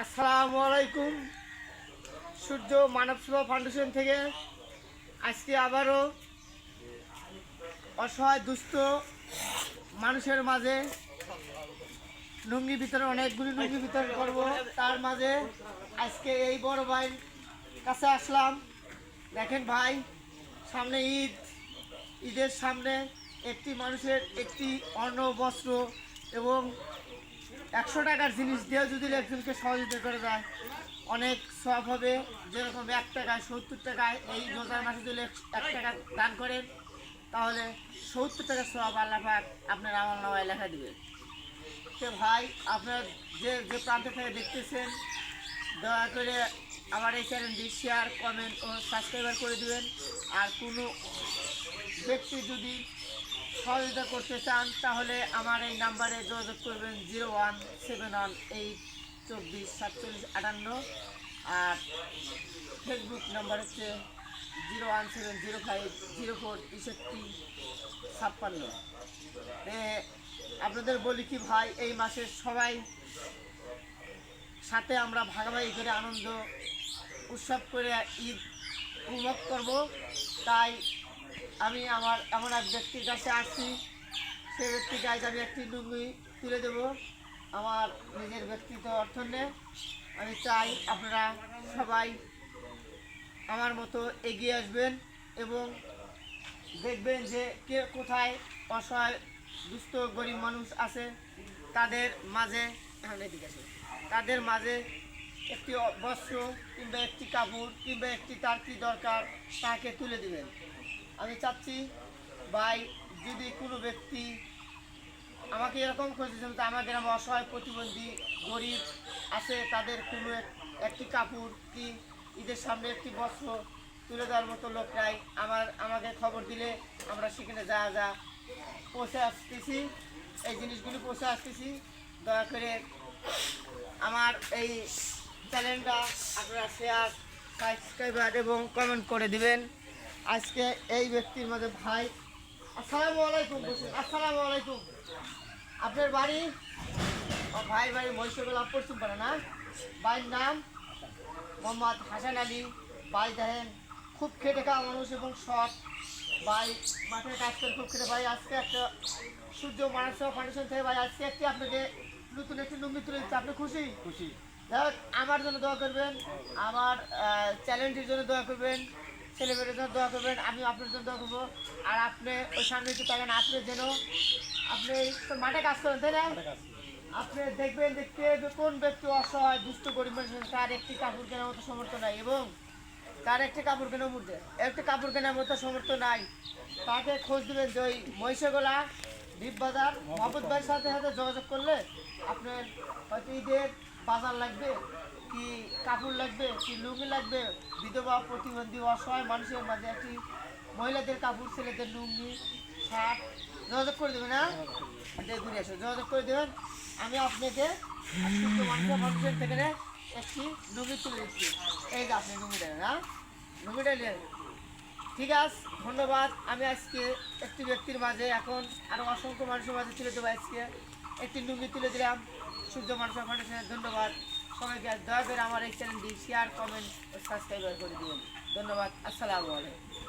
আসসালামু আলাইকুম। সূর্য মানব সেবা ফাউন্ডেশন থেকে আজকে আবারও অসহায় দুস্থ মানুষের মাঝে লুঙ্গি বিতরণ, অনেকগুলি লুঙ্গি বিতরণ করব। তার মাঝে আজকে এই বড় ভাইয়ের কাছে আসলাম। দেখেন ভাই, সামনে ঈদের সামনে একটি মানুষের একটি অন্ন, বস্ত্র এবং 100 টাকার জিনিস দিয়ে যদি একজনকে সহযোগিতা করে যায় অনেক সওয়াব হবে। যেরকম 1 টাকায় 70 টাকায় এই রোজার মাসে যদি 1 টাকা দান করেন তাহলে 70 টাকা সওয়াব আল্লাহ পাক আপনার আমলনামায় লেখা দিবে। তো ভাই, আপনার যে যে প্রান্ত থেকে দেখতেছেন দয়া করে আমার এই চ্যানেলটি শেয়ার, কমেন্ট ও সাবস্ক্রাইবার করে দেবেন। আর কোনো ব্যক্তি যদি সহযোগিতা করতে চান তাহলে আমার এই নাম্বারে যোগাযোগ করবেন 0171244758। আর ফেসবুক নাম্বার হচ্ছে 01705046356। আপনাদের বলি কি ভাই, এই মাসে সবাই সাথে আমরা ভাগাভাগি করে আনন্দ উৎসব করে ঈদ উপভোগ করব। তাই আমি আমার এমন এক ব্যক্তির কাছে আসছি, সেই ব্যক্তির কাছে আমি একটি লুঙ্গি তুলে দেব আমার নিজের ব্যক্তিগত অর্থনে। আমি চাই আপনারা সবাই আমার মতো এগিয়ে আসবেন এবং দেখবেন যে কে কোথায় অসহায় দুস্থ গরিব মানুষ আছে, তাদের মাঝে তাদের মাঝে একটি বস্ত্র কিংবা একটি কাপড় কিংবা একটি তার কী দরকার তাকে তুলে দিবেন। আমি চাচ্ছি ভাই, যদি কোনো ব্যক্তি আমাকে এরকম খুঁজেছেন তো আমার গ্রামে অসহায় প্রতিবন্ধী গরিব আছে, তাদের কোনো একটি কাপড় কি ঈদের সামনে একটি বস্ত্র তুলে দেওয়ার মতো লোক নাই, আমাকে খবর দিলে আমরা সেখানে যা পৌঁছে আসতেছি, এই জিনিসগুলি পৌঁছে আসতেছি। দয়া করে আমার এই চ্যানেলটা আপনারা শেয়ার, সাবস্ক্রাইবার এবং কমেন্ট করে দিবেন। আজকে এই ব্যক্তির মধ্যে ভাই, আসসালামু আলাইকুম। আসসালামু আলাইকুম। আপনার বাড়ি? ভাই বাড়ি মহিষগোলা পশ্চিম পাড়া না? ভাইয়ের নাম মোহাম্মদ হাসান আলী। ভাই দেখেন খুব খেটে খাওয়া মানুষ এবং সৎ ভাই, মাঠে কাজ করে খুব খেটে। ভাই আজকে একটা সূর্য মানব সেবা ফাউন্ডেশন থেকে ভাই আজকে আপনাকে নতুন একটি লুঙ্গি তুলে দিচ্ছে। আপনি খুশি? খুশি। দেখ, আমার জন্য দোয়া করবেন, আমার চ্যানেলটির জন্য দোয়া করবেন, ছেলেমেয়েদের জন্য দোয়া করবেন, আমি আপনার জন্য দোয়া করবো। আর আপনি ওই সামনে একটু থাকেন, আপনি যেন আপনি তো মাঠে কাজ করেন তাই না? আপনি দেখবেন যে কে কোন ব্যক্তি অসহায় দুস্থ গরিব মানুষ, তার একটি কাপড় কেনার মতো সমর্থ নাই এবং তার একটি কাপড় কেনার মধ্যে একটি কাপড় কেনার মতো সমর্থ নাই, তাকে খোঁজ দেবেন যে ওই মহিষগোলা দ্বীপবাজার মহব্বত ভাইয়ের সাথে যোগাযোগ করলে আপনার হয়তো ঈদের বাজার লাগবে, কি কাপড় লাগবে, কি লুঙ্গি লাগবে, বিধবা প্রতিবন্ধী অসহায় মানুষের মাঝে একটি মহিলাদের কাপড়, ছেলেদের লুঙ্গি, শার্ট যোগাযোগ করে দেবেন। না ঘুরে আসো, যোগাযোগ করে দেবেন। আমি আপনাকে মানুষের থেকে একটি লুঙ্গি তুলে দিচ্ছি। এই যে আপনি লুঙ্গি দেবেন, হ্যাঁ লুঙ্গিটা নেন। ঠিক আছে, ধন্যবাদ। আমি আজকে একটি ব্যক্তির মাঝে এখন আরও অসংখ্য মানুষের মাঝে তুলে দেবো। আজকে একটি লুঙ্গি তুলে দিলাম সূর্য মানব সেবা ফাউন্ডেশনের। ধন্যবাদ সবাইকে। দয়া করে আমার এই চ্যানেলটি শেয়ার, কমেন্ট ও সাবস্ক্রাইব করে দিবেন। ধন্যবাদ। আসসালামু আলাইকুম।